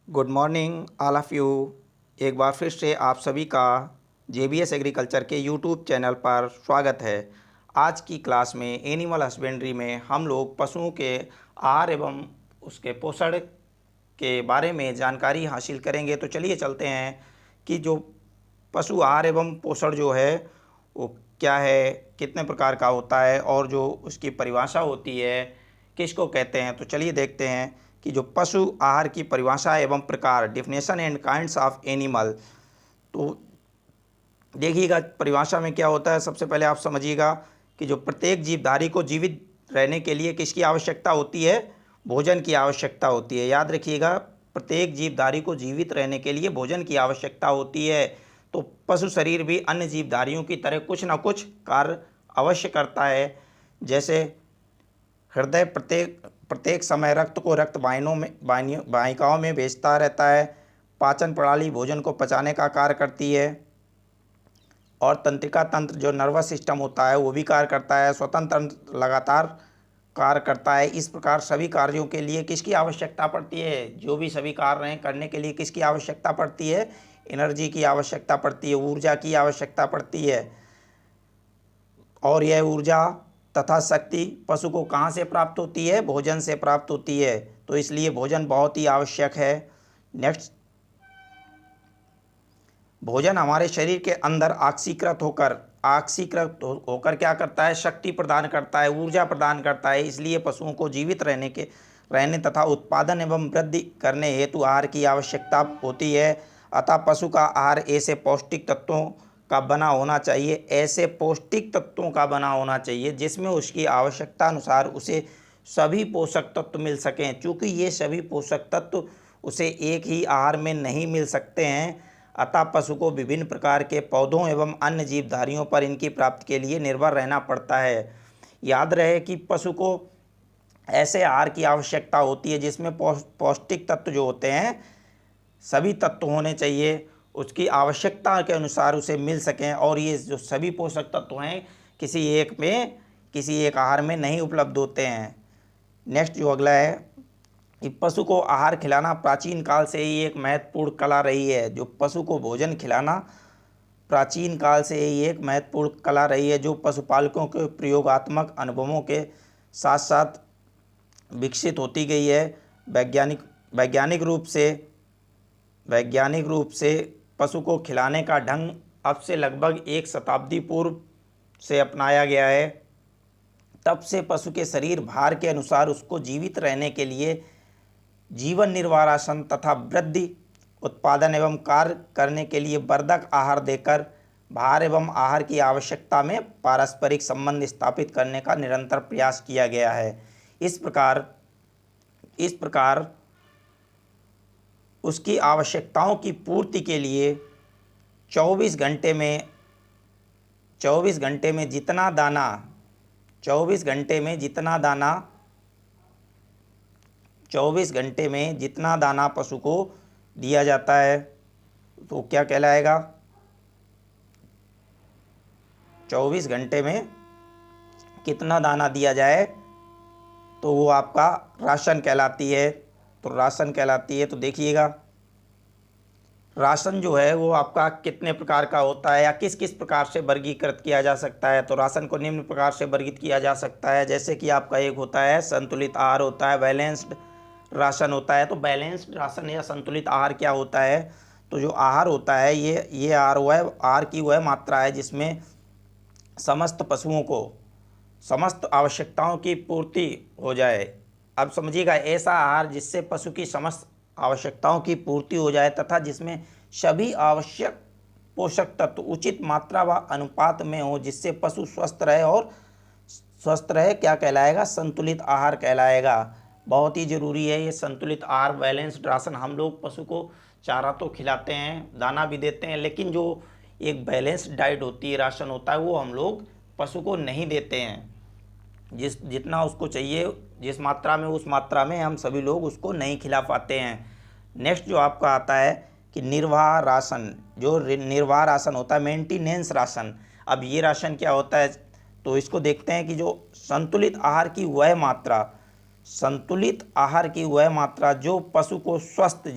Good morning all of you. एक बार फिर से आप सभी का जेबीएस एग्रीकल्चर के यूट्यूब चैनल पर स्वागत है। आज की क्लास में एनिमल हस्बेंड्री में हम लोग पशुओं के आहार एवं उसके पोषण के बारे में जानकारी हासिल करेंगे। तो चलिए चलते हैं कि जो पशु आहार एवं पोषण जो है वो क्या है, कितने प्रकार का होता है और जो उसकी परिभाषा होती है किसको कहते हैं। तो चलिए देखते हैं कि जो पशु आहार की परिभाषा एवं प्रकार, definition and kinds of animal. तो देखिएगा परिभाषा में क्या होता है। सबसे पहले आप समझिएगा कि जो प्रत्येक जीवधारी को जीवित रहने के लिए किसकी आवश्यकता होती है, भोजन की आवश्यकता होती है। याद रखिएगा, प्रत्येक जीवधारी को जीवित रहने के लिए भोजन की आवश्यकता होती है। तो पशु शरीर भी अन्य जीवधारियों की तरह कुछ न कुछ कार्य अवश्य करता है। जैसे हृदय प्रत्येक प्रत्येक समय रक्त को रक्त वाहिकाओं में भेजता रहता है। पाचन प्रणाली भोजन को पचाने का कार्य करती है और तंत्रिका तंत्र जो नर्वस सिस्टम होता है वो भी कार्य करता है। स्वतंत्र तंत्र लगातार कार्य करता है। इस प्रकार सभी कार्यों के लिए किसकी आवश्यकता पड़ती है, जो भी सभी कार्य हैं करने के लिए किसकी आवश्यकता पड़ती है, एनर्जी की आवश्यकता पड़ती है, ऊर्जा की आवश्यकता पड़ती है। और यह ऊर्जा तथा शक्ति पशु को कहाँ से प्राप्त होती है, भोजन से प्राप्त होती है। तो इसलिए भोजन बहुत ही आवश्यक है। नेक्स्ट, भोजन हमारे शरीर के अंदर ऑक्सीकृत होकर क्या करता है, शक्ति प्रदान करता है, ऊर्जा प्रदान करता है। इसलिए पशुओं को जीवित रहने तथा उत्पादन एवं वृद्धि करने हेतु आहार की आवश्यकता होती है। अतः पशु का आहार ऐसे पौष्टिक तत्वों का बना होना चाहिए जिसमें उसकी आवश्यकता अनुसार उसे सभी पोषक तत्व मिल सकें। चूँकि ये सभी पोषक तत्व उसे एक ही आहार में नहीं मिल सकते हैं, अतः पशु को विभिन्न प्रकार के पौधों एवं अन्य जीवधारियों पर इनकी प्राप्ति के लिए निर्भर रहना पड़ता है। याद रहे कि पशु को ऐसे आहार की आवश्यकता होती है जिसमें पौष्टिक तत्व जो होते हैं सभी तत्व होने चाहिए, उसकी आवश्यकता के अनुसार उसे मिल सकें। और ये जो सभी पोषक तत्व हैं किसी एक आहार में नहीं उपलब्ध होते हैं। नेक्स्ट जो अगला है कि पशु को आहार खिलाना प्राचीन काल से ही एक महत्वपूर्ण कला रही है। जो पशु को भोजन खिलाना प्राचीन काल से ही एक महत्वपूर्ण कला रही है, जो पशुपालकों के प्रयोगात्मक अनुभवों के साथ साथ विकसित होती गई है। वैज्ञानिक रूप से पशु को खिलाने का ढंग अब से लगभग एक शताब्दी पूर्व से अपनाया गया है। तब से पशु के शरीर भार के अनुसार उसको जीवित रहने के लिए जीवन निर्वाहासन तथा वृद्धि, उत्पादन एवं कार्य करने के लिए वर्धक आहार देकर भार एवं आहार की आवश्यकता में पारस्परिक संबंध स्थापित करने का निरंतर प्रयास किया गया है। इस प्रकार उसकी आवश्यकताओं की पूर्ति के लिए 24 घंटे में जितना दाना पशु को दिया जाता है तो क्या कहलाएगा, 24 घंटे में कितना दाना दिया जाए तो वो आपका राशन कहलाती है। तो देखिएगा राशन जो है वो आपका कितने प्रकार का होता है या किस किस प्रकार से वर्गीकृत किया जा सकता है। तो राशन को निम्न प्रकार से वर्गीकृत किया जा सकता है। जैसे कि आपका एक होता है संतुलित आहार होता है, बैलेंस्ड राशन होता है। तो बैलेंस्ड राशन या संतुलित आहार क्या होता है, तो जो आहार होता है ये आहार की वह मात्रा है जिसमें समस्त पशुओं को समस्त आवश्यकताओं की पूर्ति हो जाए। अब समझिएगा, ऐसा आहार जिससे पशु की समस्त आवश्यकताओं की पूर्ति हो जाए तथा जिसमें सभी आवश्यक पोषक तत्व उचित मात्रा व अनुपात में हो, जिससे पशु स्वस्थ रहे क्या कहलाएगा, संतुलित आहार कहलाएगा। बहुत ही ज़रूरी है ये संतुलित आहार, बैलेंस्ड राशन। हम लोग पशु को चारा तो खिलाते हैं, दाना भी देते हैं, लेकिन जो एक बैलेंस्ड डाइट होती है, राशन होता है, वो हम लोग पशु को नहीं देते हैं। जितना उसको चाहिए जिस मात्रा में, उस मात्रा में हम सभी लोग उसको नहीं खिला पाते हैं। नेक्स्ट जो आपका आता है कि निर्वाह राशन। जो निर्वाह राशन होता है, मेंटेनेंस राशन। अब ये राशन क्या होता है, तो इसको देखते हैं कि जो संतुलित आहार की वह मात्रा संतुलित आहार की वह मात्रा जो पशु को स्वस्थ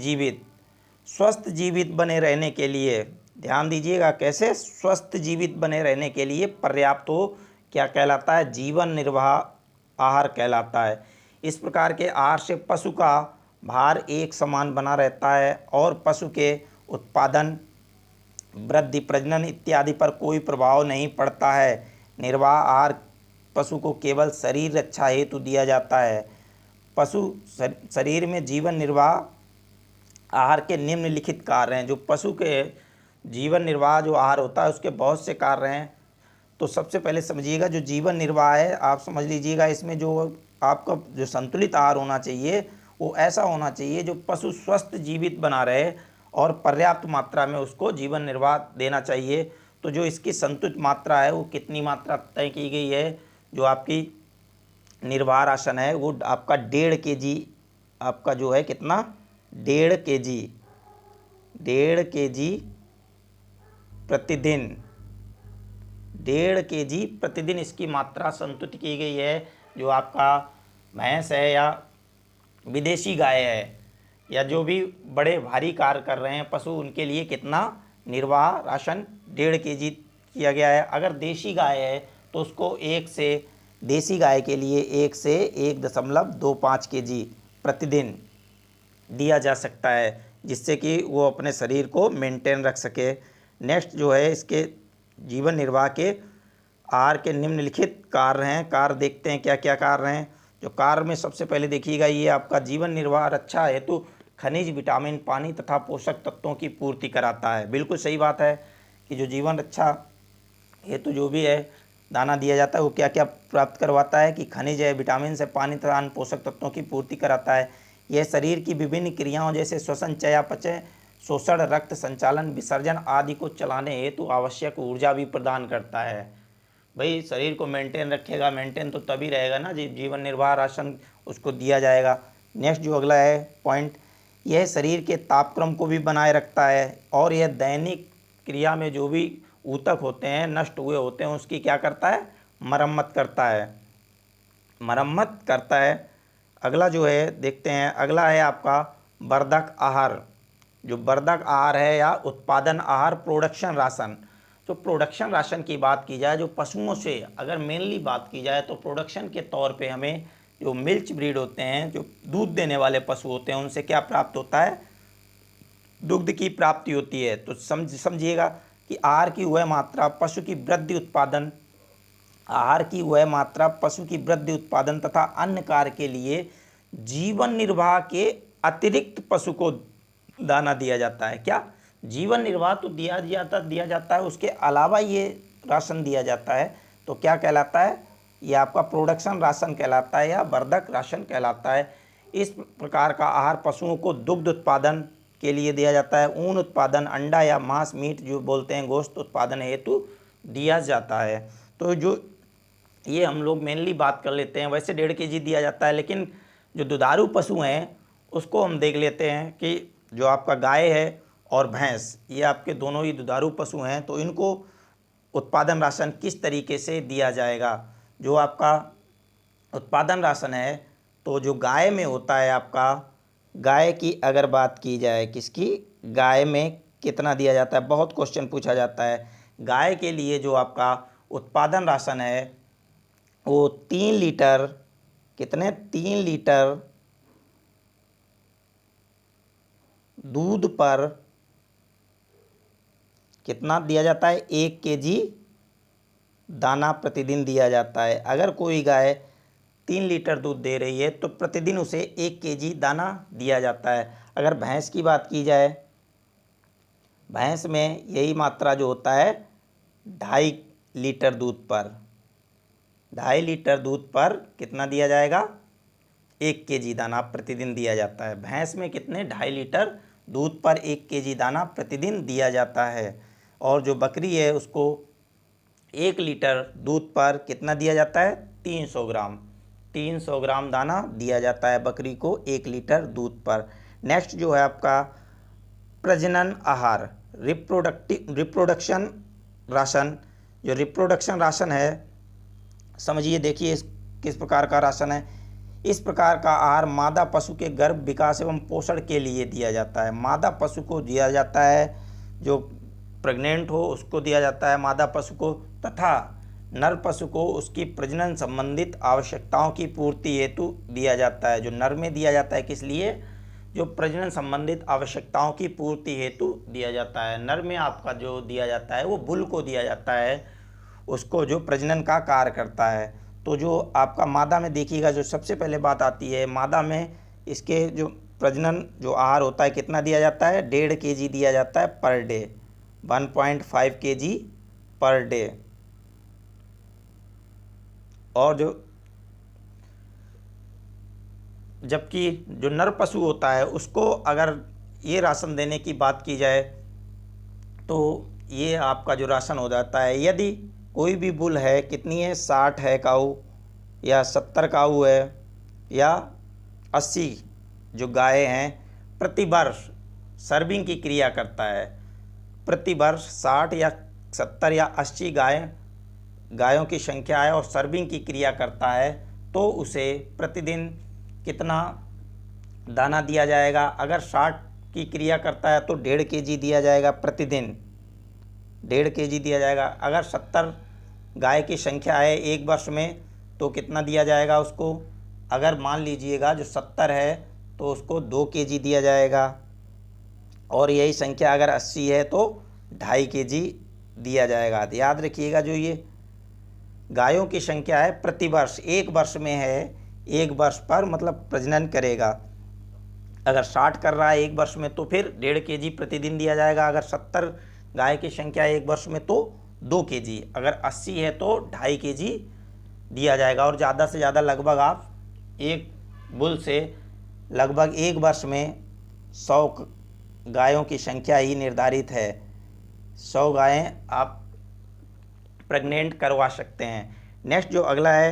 जीवित बने रहने के लिए, ध्यान दीजिएगा कैसे, स्वस्थ जीवित बने रहने के लिए पर्याप्त हो, क्या कहलाता है, जीवन निर्वाह आहार कहलाता है। इस प्रकार के आहार से पशु का भार एक समान बना रहता है और पशु के उत्पादन, वृद्धि, प्रजनन इत्यादि पर कोई प्रभाव नहीं पड़ता है। निर्वाह आहार पशु को केवल शरीर रक्षा हेतु दिया जाता है। पशु शरीर में जीवन निर्वाह आहार के निम्नलिखित कार्य हैं। जो पशु के जीवन निर्वाह जो आहार होता है उसके बहुत से कार्य हैं। तो सबसे पहले समझिएगा, जो जीवन निर्वाह है आप समझ लीजिएगा, इसमें जो आपका जो संतुलित आहार होना चाहिए वो ऐसा होना चाहिए जो पशु स्वस्थ जीवित बना रहे और पर्याप्त मात्रा में उसको जीवन निर्वाह देना चाहिए। तो जो इसकी संतुलित मात्रा है वो कितनी मात्रा तय की गई है, जो आपकी निर्वाह राशन है वो आपका 1.5 kg, आपका जो है कितना, 1.5 kg, 1.5 kg प्रतिदिन, 1.5 kg प्रतिदिन इसकी मात्रा संतुलित की गई है। जो आपका भैंस है या विदेशी गाय है या जो भी बड़े भारी कार्य कर रहे हैं पशु, उनके लिए कितना निर्वाह राशन 1.5 kg किया गया है। अगर देशी गाय है तो उसको देसी गाय के लिए 1 से 1.25 kg प्रतिदिन दिया जा सकता है, जिससे कि वो अपने शरीर को मेंटेन रख सके। नेक्स्ट जो है इसके जीवन निर्वाह के आहार के निम्नलिखित कार्य हैं। कार्य देखते हैं क्या क्या कार्य हैं। जो कार्य में सबसे पहले देखिएगा, ये आपका जीवन निर्वाह रक्षा हेतु खनिज, विटामिन, पानी तथा पोषक तत्वों की पूर्ति कराता है। बिल्कुल सही बात है कि जो जीवन रक्षा हेतु जो भी है दाना दिया जाता है वो क्या क्या प्राप्त करवाता है कि खनिज है, विटामिन है, पानी तथा अन्य पोषक तत्वों की पूर्ति कराता है। यह शरीर की विभिन्न क्रियाओं जैसे श्वसन, चयापचय, शोषण, रक्त संचालन, विसर्जन आदि को चलाने हेतु आवश्यक ऊर्जा भी प्रदान करता है। भाई शरीर को मेंटेन रखेगा, मेंटेन तो तभी रहेगा ना जीवन निर्वाह राशन उसको दिया जाएगा। नेक्स्ट जो अगला है पॉइंट, यह शरीर के तापक्रम को भी बनाए रखता है और यह दैनिक क्रिया में जो भी ऊतक होते हैं, नष्ट हुए होते हैं, उसकी क्या करता है, मरम्मत करता है। अगला जो है देखते हैं, अगला है आपका वर्धक आहार। जो वर्धक आहार है या उत्पादन आहार, प्रोडक्शन राशन। तो प्रोडक्शन राशन की बात की जाए, जो पशुओं से अगर मेनली बात की जाए तो प्रोडक्शन के तौर पे हमें जो मिल्च ब्रीड होते हैं, जो दूध देने वाले पशु होते हैं, उनसे क्या प्राप्त होता है, दुग्ध की प्राप्ति होती है। तो समझिएगा कि आहार की वह मात्रा पशु की वृद्धि उत्पादन, आहार की वह मात्रा पशु की वृद्धि उत्पादन तथा अन्य कार्य के लिए जीवन निर्वाह के अतिरिक्त पशु को दाना दिया जाता है। क्या, जीवन निर्वाह तो दिया जाता है, उसके अलावा ये राशन दिया जाता है। तो क्या कहलाता है, ये आपका प्रोडक्शन राशन कहलाता है या वर्धक राशन कहलाता है। इस प्रकार का आहार पशुओं को दुग्ध उत्पादन के लिए दिया जाता है, ऊन उत्पादन, अंडा या मांस, मीट जो बोलते हैं, गोश्त उत्पादन हेतु दिया जाता है। तो जो ये हम लोग मेनली बात कर लेते हैं। वैसे 1.5 kg दिया जाता है, लेकिन जो दुधारू पशु हैं उसको हम देख लेते हैं कि जो आपका गाय है और भैंस, ये आपके दोनों ही दुधारू पशु हैं। तो इनको उत्पादन राशन किस तरीके से दिया जाएगा। जो आपका उत्पादन राशन है तो जो गाय में होता है, आपका गाय की अगर बात की जाए, किसकी, गाय में कितना दिया जाता है, बहुत क्वेश्चन पूछा जाता है। गाय के लिए जो आपका उत्पादन राशन है वो 3 लीटर, कितने, 3 लीटर दूध पर कितना दिया जाता है, 1 kg दाना प्रतिदिन दिया जाता है। अगर कोई गाय 3 लीटर दूध दे रही है तो प्रतिदिन उसे 1 kg दाना दिया जाता है। अगर भैंस की बात की जाए, भैंस में यही मात्रा जो होता है 2.5 लीटर दूध पर, 2.5 लीटर दूध पर कितना दिया जाएगा, 1 kg दाना प्रतिदिन दिया जाता है। भैंस में कितने, 2.5 लीटर दूध पर 1 kg दाना प्रतिदिन दिया जाता है। और जो बकरी है उसको 1 लीटर दूध पर कितना दिया जाता है, 300 ग्राम दाना दिया जाता है बकरी को 1 लीटर दूध पर। नेक्स्ट जो है आपका प्रजनन आहार, रिप्रोडक्शन राशन। जो रिप्रोडक्शन राशन है, समझिए देखिए किस प्रकार का राशन है। इस प्रकार का आहार मादा पशु के गर्भ विकास एवं पोषण के लिए दिया जाता है। मादा पशु को दिया जाता है, जो प्रेग्नेंट हो उसको दिया जाता है मादा पशु को, तथा नर पशु को उसकी प्रजनन संबंधित आवश्यकताओं की पूर्ति हेतु दिया जाता है। जो नर में दिया जाता है किस लिए? जो प्रजनन संबंधित आवश्यकताओं की पूर्ति हेतु दिया जाता है। नर में आपका जो दिया जाता है वो बुल को दिया जाता है, उसको जो प्रजनन का कार्य करता है। तो जो आपका मादा में देखिएगा, जो सबसे पहले बात आती है मादा में, इसके जो प्रजनन जो आहार होता है कितना दिया जाता है? 1.5 kg दिया जाता है per day, 1.5 kg per day. और जबकि जो नर पशु होता है उसको अगर ये राशन देने की बात की जाए तो ये आपका जो राशन हो जाता है, यदि कोई भी बुल है, कितनी है, 60 है काऊ या 70 काऊ है या 80 जो गाय हैं, प्रति वर्ष सर्विंग की क्रिया करता है। प्रति वर्ष 60 या 70 या 80 गायों की संख्या है और सर्विंग की क्रिया करता है, तो उसे प्रतिदिन कितना दाना दिया जाएगा? अगर 60 की क्रिया करता है तो 1.5 kg दिया जाएगा प्रतिदिन, 1.5 kg दिया जाएगा। अगर 70 गाय की संख्या है एक वर्ष में तो कितना दिया जाएगा उसको? अगर मान लीजिएगा जो 70 है तो उसको 2 kg दिया जाएगा, और यही संख्या अगर 80 है तो 2.5 kg दिया जाएगा। याद रखिएगा, जो ये गायों की संख्या है प्रति वर्ष, एक वर्ष में है, एक वर्ष पर मतलब प्रजनन करेगा। अगर 60 कर रहा है एक वर्ष में तो फिर 1.5 kg प्रतिदिन दिया जाएगा। अगर 70 गाय की संख्या है एक वर्ष में तो 2 kg, अगर 80 है तो 2.5 kg दिया जाएगा। और ज़्यादा से ज़्यादा लगभग आप एक बुल से लगभग एक वर्ष में 100 गायों की संख्या ही निर्धारित है। 100 गायें आप प्रेग्नेंट करवा सकते हैं। नेक्स्ट जो अगला है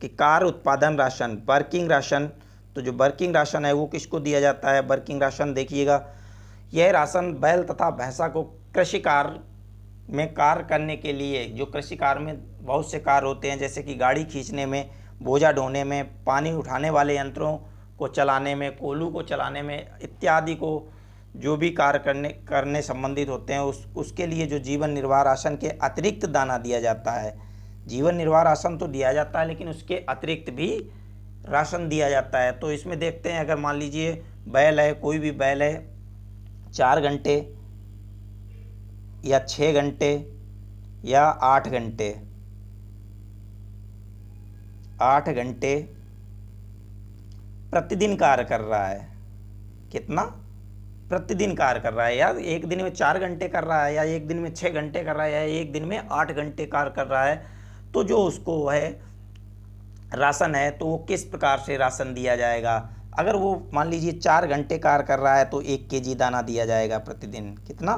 कि कार्य उत्पादन राशन, वर्किंग राशन। तो जो वर्किंग राशन है वो किसको दिया जाता है? वर्किंग राशन देखिएगा, यह राशन बैल तथा भैंसा को कृषि कार्य में कार्य करने के लिए, जो कृषि कार्य में बहुत से कार्य होते हैं, जैसे कि गाड़ी खींचने में, बोझा ढोने में, पानी उठाने वाले यंत्रों को चलाने में, कोल्हू को चलाने में इत्यादि को जो भी कार्य करने संबंधित होते हैं उसके लिए जो जीवन निर्वाह राशन के अतिरिक्त दाना दिया जाता है। जीवन निर्वाह राशन तो दिया जाता है लेकिन उसके अतिरिक्त भी राशन दिया जाता है। तो इसमें देखते हैं, अगर मान लीजिए बैल है, कोई भी बैल है, 4 घंटे या 6 घंटे या 8 घंटे, 8 घंटे प्रतिदिन कार्य कर रहा है। कितना प्रतिदिन कार्य कर रहा है? या एक दिन में 4 घंटे कर रहा है, या एक दिन में 6 घंटे कर रहा है, या एक दिन में 8 घंटे कार्य कर रहा है, तो जो उसको है राशन है तो वो किस प्रकार से राशन दिया जाएगा? अगर वो मान लीजिए 4 घंटे कार्य कर रहा है तो 1 kg दाना दिया जाएगा प्रतिदिन। कितना?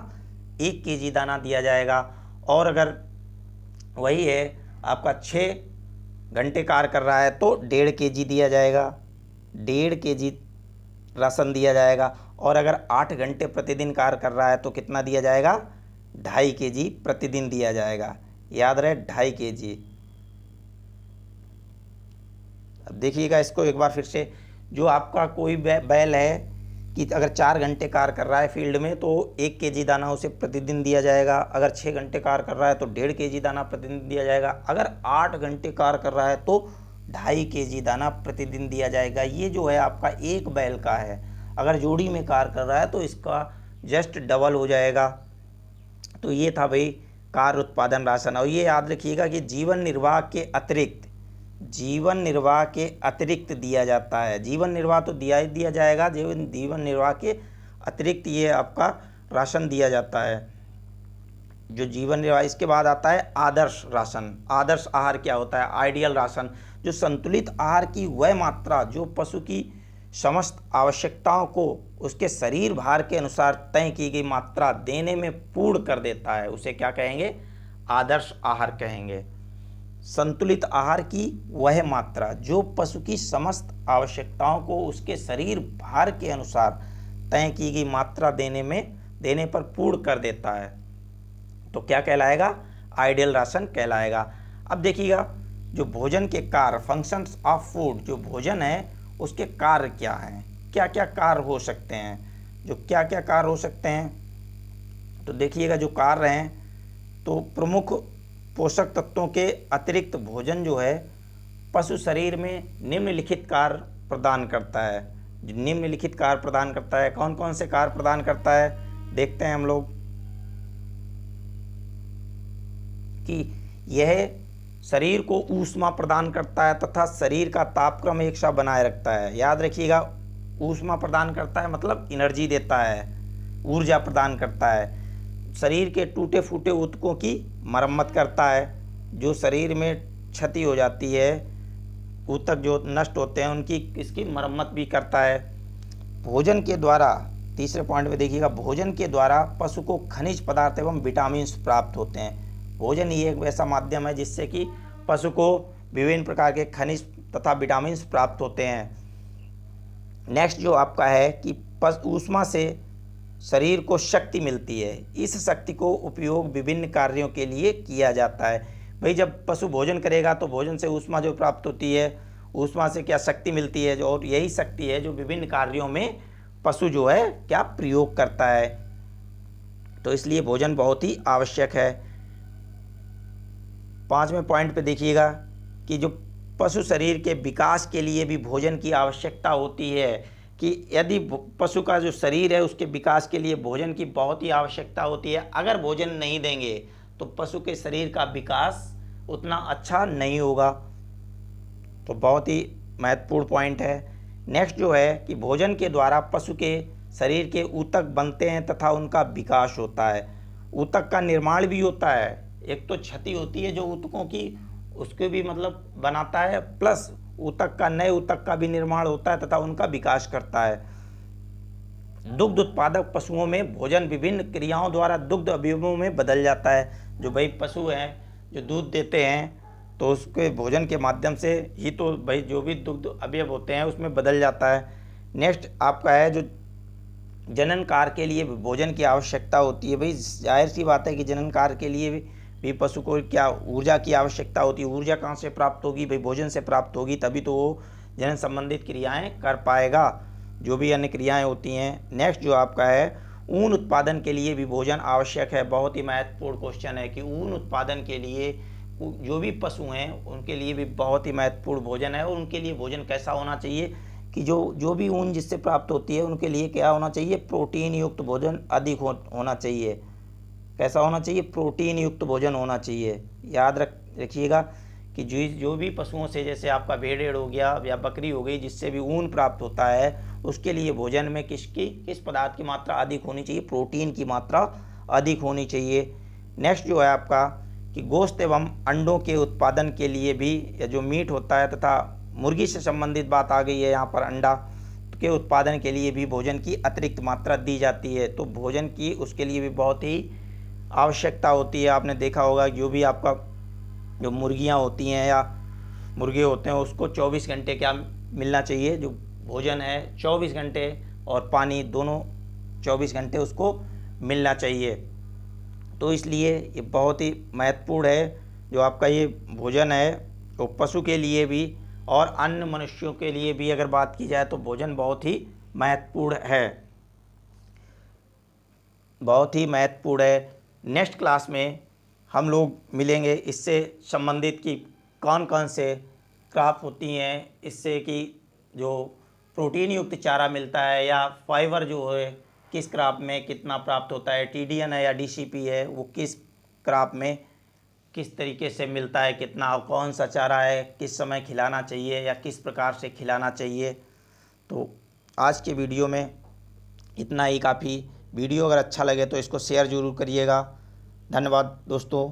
1 kg दाना दिया जाएगा। और अगर वही है आपका 6 घंटे कार्य कर रहा है तो 1.5 kg दिया जाएगा, 1.5 kg राशन दिया जाएगा। और अगर 8 घंटे प्रतिदिन कार्य कर रहा है तो कितना दिया जाएगा? 2.5 kg प्रतिदिन दिया जाएगा। याद रहे, 2.5 kg। अब देखिएगा इसको एक बार फिर से, जो आपका कोई बैल है कि अगर 4 घंटे कार्य कर रहा है फील्ड में तो 1 kg दाना उसे प्रतिदिन दिया जाएगा। अगर 6 घंटे कार्य कर रहा है तो 1.5 kg दाना प्रतिदिन दिया जाएगा। अगर 8 घंटे कार्य कर रहा है तो 2.5 kg दाना प्रतिदिन दिया जाएगा। ये जो है आपका एक बैल का है। अगर जोड़ी में कार्य कर रहा है तो इसका जस्ट डबल हो जाएगा। तो ये था भाई कार्य उत्पादन राशन। और ये याद रखिएगा कि जीवन निर्वाह के अतिरिक्त दिया जाता है। जीवन निर्वाह तो दिया ही दिया जाएगा, जीवन निर्वाह के अतिरिक्त ये आपका राशन दिया जाता है, जो जीवन निर्वाह। इसके बाद आता है आदर्श राशन। आदर्श आहार क्या होता है? आइडियल राशन, जो संतुलित आहार की वह मात्रा जो पशु की समस्त आवश्यकताओं को उसके शरीर भार के अनुसार तय की गई मात्रा देने में पूर्ण कर देता है, उसे क्या कहेंगे? आदर्श आहार कहेंगे। संतुलित आहार की वह मात्रा जो पशु की समस्त आवश्यकताओं को उसके शरीर भार के अनुसार तय की गई मात्रा देने पर पूर्ण कर देता है, तो क्या कहलाएगा? आइडियल राशन कहलाएगा। अब देखिएगा, जो भोजन के कार्य, फंक्शंस ऑफ फूड, जो भोजन है उसके कार्य क्या हैं, क्या क्या कार्य हो सकते हैं, जो क्या क्या कार्य हो सकते हैं। तो देखिएगा जो कार्य हैं, तो प्रमुख पोषक तत्वों के अतिरिक्त भोजन जो है पशु शरीर में निम्नलिखित कार्य प्रदान करता है। जो निम्नलिखित कार्य प्रदान करता है, कौन कौन से कार्य प्रदान करता है, देखते हैं हम लोग कि यह शरीर को ऊष्मा प्रदान करता है तथा शरीर का तापक्रम एक सा बनाए रखता है। याद रखिएगा, ऊष्मा प्रदान करता है मतलब एनर्जी देता है, ऊर्जा प्रदान करता है। शरीर के टूटे फूटे ऊतकों की मरम्मत करता है, जो शरीर में क्षति हो जाती है, ऊतक जो नष्ट होते हैं उनकी इसकी मरम्मत भी करता है। भोजन के द्वारा, तीसरे पॉइंट में देखिएगा, भोजन के द्वारा पशु को खनिज पदार्थ एवं विटामिन प्राप्त होते हैं। भोजन ही एक ऐसा माध्यम है जिससे कि पशु को विभिन्न प्रकार के खनिज तथा विटामिन प्राप्त होते हैं। नेक्स्ट जो आपका है कि ऊष्मा से शरीर को शक्ति मिलती है। इस शक्ति को उपयोग विभिन्न कार्यों के लिए किया जाता है। भाई जब पशु भोजन करेगा तो भोजन से ऊष्मा जो प्राप्त होती है, ऊष्मा से क्या शक्ति मिलती है, और यही शक्ति है जो विभिन्न कार्यों में पशु जो है क्या प्रयोग करता है। तो इसलिए भोजन बहुत ही आवश्यक है। पांचवें पॉइंट पे देखिएगा कि जो पशु शरीर के विकास के लिए भी भोजन की आवश्यकता होती है, कि यदि पशु का जो शरीर है उसके विकास के लिए भोजन की बहुत ही आवश्यकता होती है। अगर भोजन नहीं देंगे तो पशु के शरीर का विकास उतना अच्छा नहीं होगा। तो बहुत ही महत्वपूर्ण पॉइंट है। नेक्स्ट जो है कि भोजन के द्वारा पशु के शरीर के ऊतक बनते हैं तथा उनका विकास होता है। ऊतक का निर्माण भी होता है, एक तो क्षति होती है जो ऊतकों की, उसके भी मतलब बनाता है, प्लस ऊतक का, नए ऊतक का भी निर्माण होता है तथा उनका विकास करता है। दुग्ध उत्पादक पशुओं में भोजन विभिन्न क्रियाओं द्वारा दुग्ध अवयवों में बदल जाता है। जो भाई पशु हैं जो दूध देते हैं तो उसके भोजन के माध्यम से ही तो भाई जो भी दुग्ध अवयव होते हैं उसमें बदल जाता है। नेक्स्ट आपका है जो जनन कार्य के लिए भोजन की आवश्यकता होती है। भाई जाहिर सी बात है कि जनन कार्य के लिए भी पशु को क्या ऊर्जा की आवश्यकता होती है। ऊर्जा कहाँ से प्राप्त होगी, भाई भोजन से प्राप्त होगी, तभी तो वो जनन संबंधित क्रियाएं कर पाएगा, जो भी अन्य क्रियाएं होती हैं। नेक्स्ट जो आपका है ऊन उत्पादन के लिए भी भोजन आवश्यक है। बहुत ही महत्वपूर्ण क्वेश्चन है कि ऊन उत्पादन के लिए जो भी पशु हैं उनके लिए भी बहुत ही महत्वपूर्ण भोजन है। और उनके लिए भोजन कैसा होना चाहिए कि जो भी ऊन जिससे प्राप्त होती है उनके लिए क्या होना चाहिए, प्रोटीन युक्त भोजन अधिक होना चाहिए। कैसा होना चाहिए, प्रोटीन युक्त भोजन होना चाहिए। याद रखिएगा कि जो भी पशुओं से, जैसे आपका भेड़ हो गया या बकरी हो गई, जिससे भी ऊन प्राप्त होता है, उसके लिए भोजन में किस पदार्थ की मात्रा अधिक होनी चाहिए, प्रोटीन की मात्रा अधिक होनी चाहिए। नेक्स्ट जो है आपका कि गोश्त एवं अंडों के उत्पादन के लिए भी, या जो मीट होता है तथा मुर्गी से संबंधित बात आ गई है यहाँ पर, अंडा के उत्पादन के लिए भी भोजन की अतिरिक्त मात्रा दी जाती है। तो भोजन की उसके लिए भी बहुत ही आवश्यकता होती है। आपने देखा होगा जो भी आपका जो मुर्गियाँ होती हैं या मुर्गे होते हैं उसको 24 घंटे क्या मिलना चाहिए, जो भोजन है 24 घंटे और पानी दोनों 24 घंटे उसको मिलना चाहिए। तो इसलिए ये बहुत ही महत्वपूर्ण है जो आपका ये भोजन है। तो पशु के लिए भी और अन्य मनुष्यों के लिए भी अगर बात की जाए तो भोजन बहुत ही महत्वपूर्ण है, बहुत ही महत्वपूर्ण है। नेक्स्ट क्लास में हम लोग मिलेंगे इससे संबंधित कि कौन कौन से क्रॉप होती हैं, इससे कि जो प्रोटीन युक्त चारा मिलता है या फाइबर जो है किस क्रॉप में कितना प्राप्त होता है, टीडीएन है या डीसीपी है, वो किस क्रॉप में किस तरीके से मिलता है, कितना, कौन सा चारा है, किस समय खिलाना चाहिए या किस प्रकार से खिलाना चाहिए। तो आज के वीडियो में इतना ही काफ़ी। वीडियो अगर अच्छा लगे तो इसको शेयर ज़रूर करिएगा। धन्यवाद दोस्तों।